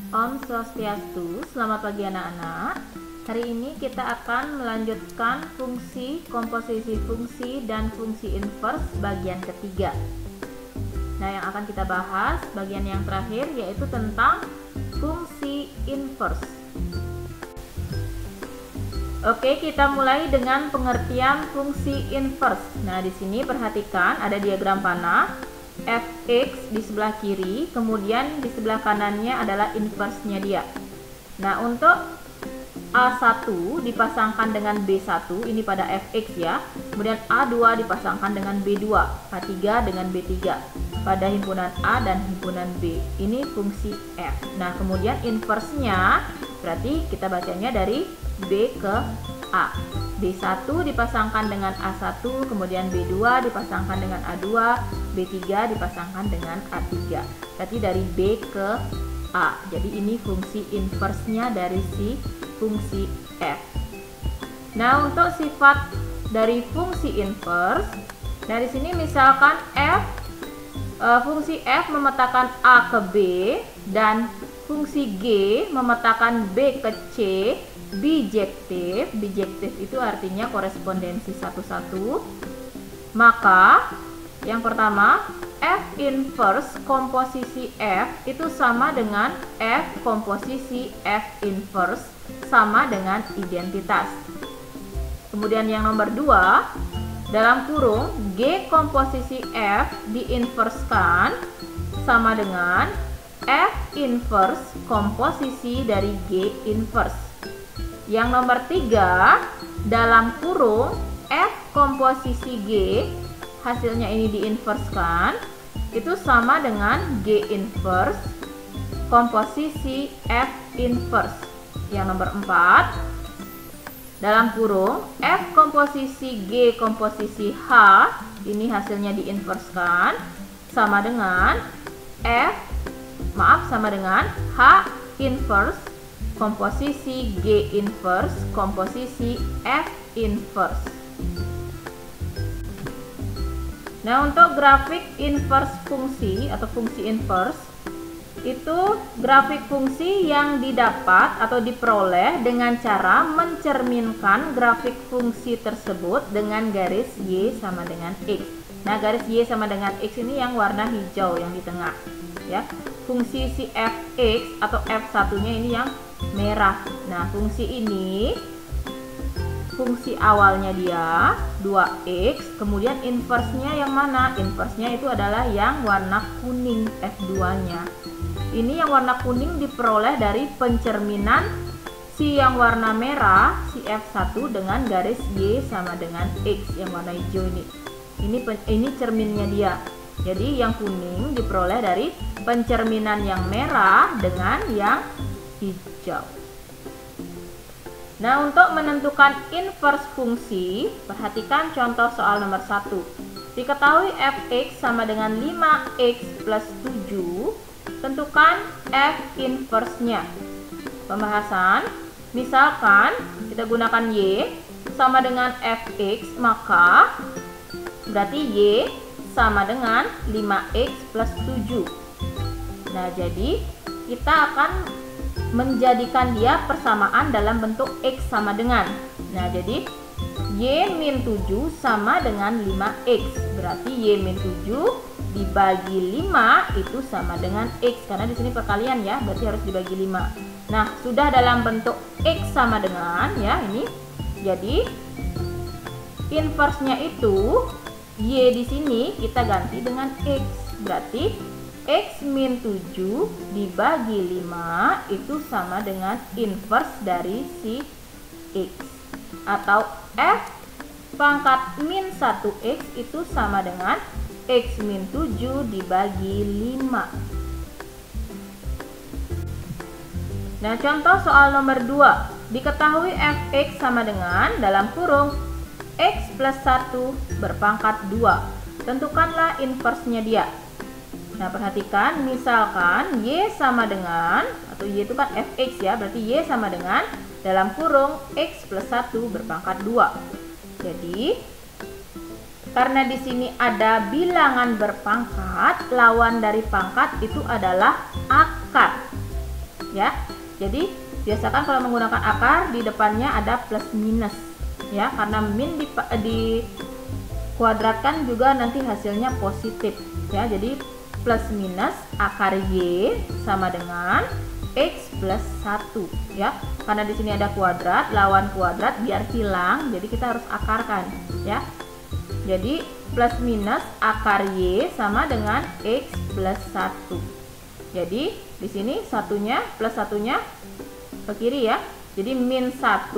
Om Swastiastu, selamat pagi anak-anak. Hari ini kita akan melanjutkan fungsi, komposisi fungsi, dan fungsi inverse bagian ketiga. Nah, yang akan kita bahas bagian yang terakhir yaitu tentang fungsi inverse. Oke, kita mulai dengan pengertian fungsi inverse. Nah, di sini perhatikan ada diagram panah. Fx di sebelah kiri, kemudian di sebelah kanannya adalah inverse-nya dia. Nah, untuk A1 dipasangkan dengan B1, ini pada Fx ya. Kemudian A2 dipasangkan dengan B2, A3 dengan B3 pada himpunan A dan himpunan B. Ini fungsi F. Nah, kemudian inverse-nya berarti kita bacanya dari B ke A. B1 dipasangkan dengan A1, kemudian B2 dipasangkan dengan A2, B3 dipasangkan dengan A3. Berarti dari B ke A. Jadi ini fungsi inverse-nya dari si fungsi F. Nah, untuk sifat dari fungsi inverse, dari sini misalkan fungsi F memetakan A ke B dan fungsi G memetakan B ke C, bijektif. Bijektif itu artinya korespondensi satu-satu. Maka yang pertama, F inverse komposisi F itu sama dengan F komposisi F inverse sama dengan identitas. Kemudian yang nomor 2, dalam kurung G komposisi F diinverskan sama dengan F inverse komposisi dari G inverse. Yang nomor 3, dalam kurung F komposisi G, hasilnya ini diinverskan, itu sama dengan G inverse komposisi F inverse. Yang nomor 4, dalam kurung F komposisi G komposisi H, ini hasilnya diinverskan, sama dengan H inverse komposisi G inverse komposisi F inverse. Nah, untuk grafik inverse fungsi atau fungsi inverse itu grafik fungsi yang didapat atau diperoleh dengan cara mencerminkan grafik fungsi tersebut dengan garis Y sama dengan X. Nah, garis Y sama dengan X ini yang warna hijau yang di tengah ya. Fungsi si Fx atau F1-nya ini yang merah. Nah, fungsi ini fungsi awalnya dia 2x, kemudian inverse-nya yang mana? Inverse-nya itu adalah yang warna kuning, F2-nya. Ini yang warna kuning diperoleh dari pencerminan si yang warna merah, si F1 dengan garis Y sama dengan X yang warna hijau ini. Ini cerminnya dia. Jadi yang kuning diperoleh dari pencerminan yang merah dengan yang hijau. Nah, untuk menentukan inverse fungsi, perhatikan contoh soal nomor 1. Diketahui Fx sama dengan 5x plus 7, tentukan F inverse-nya. Pembahasan, misalkan kita gunakan Y sama dengan Fx, maka berarti Y sama dengan 5x plus 7. Nah, jadi kita akan menjadikan dia persamaan dalam bentuk X sama dengan. Nah, jadi Y min 7 sama dengan 5x. Berarti Y min 7 dibagi 5 itu sama dengan X. Karena di sini perkalian ya, berarti harus dibagi 5. Nah, sudah dalam bentuk X sama dengan ya ini. Jadi inverse-nya itu Y di sini kita ganti dengan X. Berarti X min 7 dibagi 5 itu sama dengan inverse dari si X. Atau F pangkat min 1X itu sama dengan X min 7 dibagi 5. Nah, contoh soal nomor 2. Diketahui Fx sama dengan dalam kurung X plus 1 berpangkat 2. Tentukanlah inverse-nya dia. Nah, perhatikan, misalkan Y sama dengan, atau Y itu kan Fx ya, berarti Y sama dengan dalam kurung X plus 1 berpangkat 2. Jadi, karena di sini ada bilangan berpangkat, lawan dari pangkat itu adalah akar. ya. Jadi biasakan kalau menggunakan akar di depannya ada plus minus ya, karena min di kuadratkan juga nanti hasilnya positif ya. Jadi plus minus akar Y sama dengan X plus 1 ya. Karena di sini ada kuadrat, lawan kuadrat biar hilang, jadi kita harus akarkan ya. Jadi plus minus akar Y sama dengan X plus 1. Jadi di sini satunya plus satunya ke kiri ya. Jadi min 1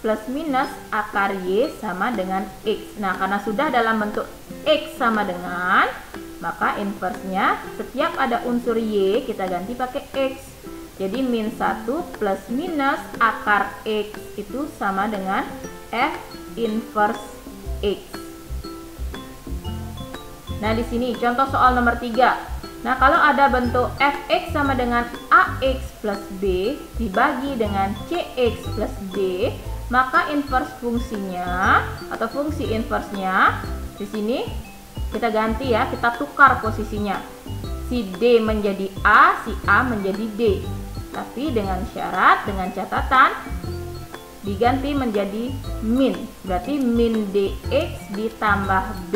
plus minus akar Y sama dengan X. Nah, karena sudah dalam bentuk X sama dengan, maka inversnya setiap ada unsur Y kita ganti pakai X. Jadi min 1 plus minus akar X itu sama dengan F inverse X. Nah, di sini contoh soal nomor 3. Nah, kalau ada bentuk Fx sama dengan Ax plus B dibagi dengan Cx plus D, maka inverse fungsinya atau fungsi inversnya di sini kita ganti ya, kita tukar posisinya. Si D menjadi A, si A menjadi D. Tapi dengan syarat, dengan catatan diganti menjadi min. Berarti min dx ditambah b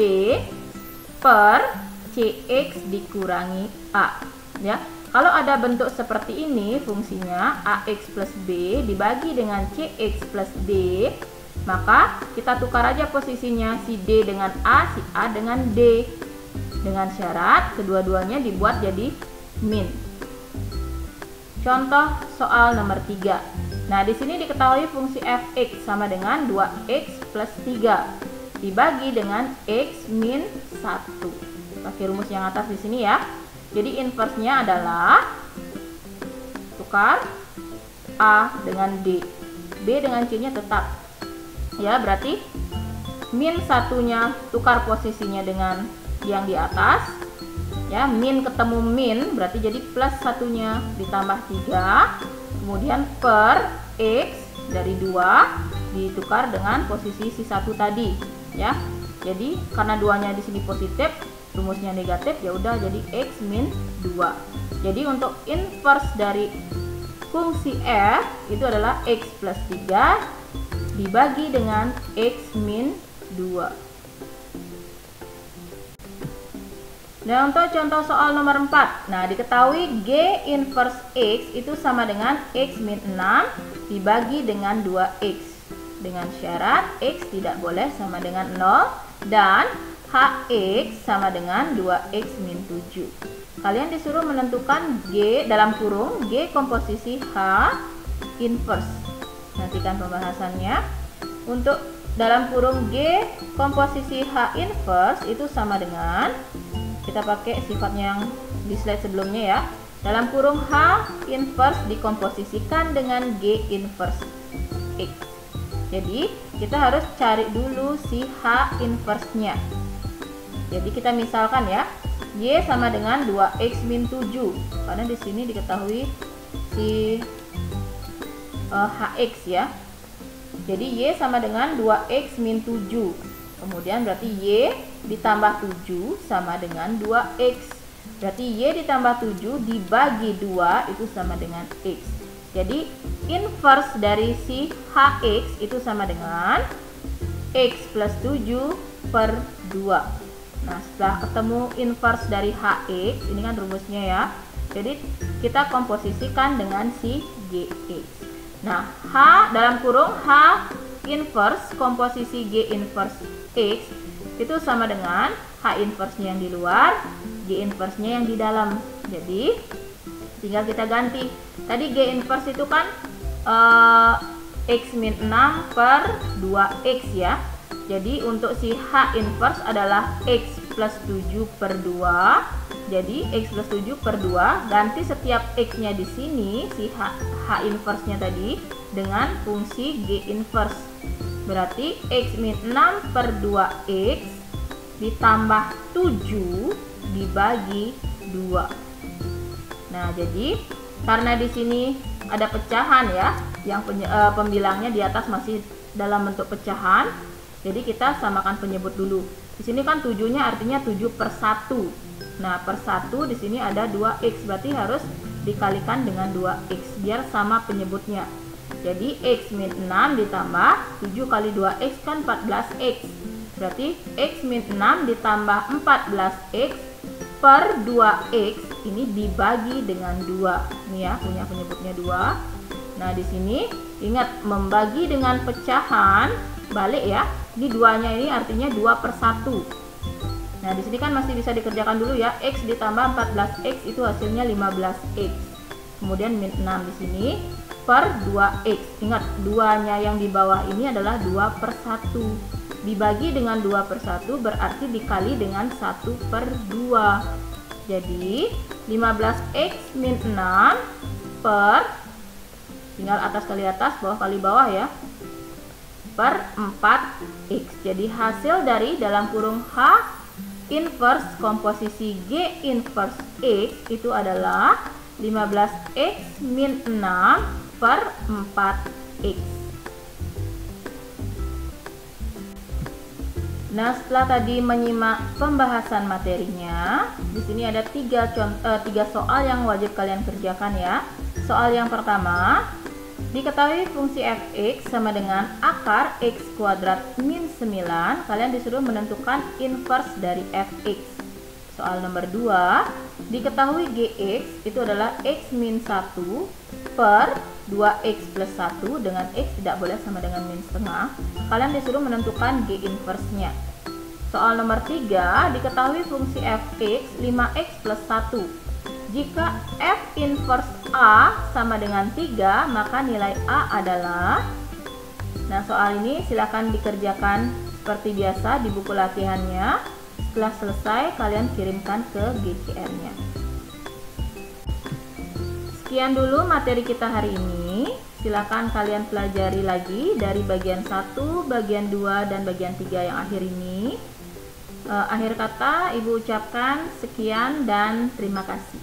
per cx dikurangi a. Ya, kalau ada bentuk seperti ini fungsinya ax plus b dibagi dengan cx plus d, maka kita tukar aja posisinya, si d dengan a, si a dengan d. Dengan syarat kedua-duanya dibuat jadi min. Contoh soal nomor 3. Nah, di sini diketahui fungsi fx sama dengan 2x plus 3 dibagi dengan x min 1. Pakai rumus yang atas di sini ya. Jadi inversnya adalah tukar a dengan d. B dengan c-nya tetap. Ya, berarti min 1-nya tukar posisinya dengan yang di atas. Ya, min ketemu min berarti jadi plus 1-nya ditambah 3, kemudian per x dari 2 ditukar dengan posisi si 1 tadi ya. Jadi karena 2-nya di sini positif, rumusnya negatif, ya udah jadi x min 2. Jadi untuk inverse dari fungsi f itu adalah x plus 3 dibagi dengan x min 2. Nah, untuk contoh soal nomor 4. Nah, diketahui G inverse X itu sama dengan X min 6 dibagi dengan 2X. Dengan syarat X tidak boleh sama dengan 0 dan HX sama dengan 2X min 7. Kalian disuruh menentukan G dalam kurung G komposisi H inverse. Nantikan pembahasannya. Untuk dalam kurung G komposisi H inverse itu sama dengan, kita pakai sifatnya yang di slide sebelumnya ya. Dalam kurung H inverse dikomposisikan dengan G inverse X. Jadi kita harus cari dulu si H inverse-nya. Jadi kita misalkan ya, Y sama dengan 2X min 7. Karena di sini diketahui si HX ya. Jadi Y sama dengan 2X min 7. Kemudian berarti Y ditambah 7 sama dengan 2X. Berarti Y ditambah 7 dibagi 2 itu sama dengan X. Jadi inverse dari si HX itu sama dengan X plus 7 per 2. Nah, setelah ketemu inverse dari HX, ini kan rumusnya ya. Jadi kita komposisikan dengan si GX. Nah, H dalam kurung H inverse komposisi G inverse X itu sama dengan H inverse-nya yang di luar, G inverse-nya yang di dalam. Jadi tinggal kita ganti. Tadi G inverse itu kan X min 6 per 2X ya. Jadi untuk si H inverse adalah X plus 7 per 2. Jadi X plus 7 per 2, ganti setiap X-nya di sini, si H inverse-nya tadi, dengan fungsi G inverse. Berarti X min 6 per 2X ditambah 7 dibagi 2. Nah, jadi karena di sini ada pecahan ya, yang pembilangnya di atas masih dalam bentuk pecahan, jadi kita samakan penyebut dulu. Di sini kan 7-nya artinya 7 per 1. Nah, per 1 di sini ada 2X, berarti harus dikalikan dengan 2x biar sama penyebutnya. Jadi x min 6 ditambah 7 kali 2x kan 14x. Berarti x min 6 ditambah 14x per 2x ini dibagi dengan 2. Ini ya, punya penyebutnya 2. Nah, di sini ingat membagi dengan pecahan balik ya. Di 2-nya ini artinya 2/1. Nah, di sini kan masih bisa dikerjakan dulu ya. X ditambah 14x itu hasilnya 15x. Kemudian min 6 di sini per 2x. Ingat, 2-nya yang di bawah ini adalah 2/1. Dibagi dengan 2/1 berarti dikali dengan 1/2. Jadi 15x min 6 per, tinggal atas kali atas, bawah kali bawah ya, per 4x. Jadi hasil dari dalam kurung H inverse komposisi G inverse X itu adalah 15x min 6 per 4x. Nah, setelah tadi menyimak pembahasan materinya, di sini ada tiga soal yang wajib kalian kerjakan ya. Soal yang pertama, diketahui fungsi fx sama dengan akar x kuadrat min 9, kalian disuruh menentukan inverse dari fx. Soal nomor 2, diketahui gx itu adalah x min 1 per 2x plus 1 dengan x tidak boleh sama dengan min setengah. Kalian disuruh menentukan g inverse-nya. Soal nomor 3, diketahui fungsi fx 5x plus 1. Jika f inverse A sama dengan 3, maka nilai A adalah... Nah, soal ini silakan dikerjakan seperti biasa di buku latihannya. Setelah selesai, kalian kirimkan ke GCR-nya. Sekian dulu materi kita hari ini. Silakan kalian pelajari lagi dari bagian 1, bagian 2, dan bagian 3 yang akhir ini. Akhir kata, Ibu ucapkan sekian dan terima kasih.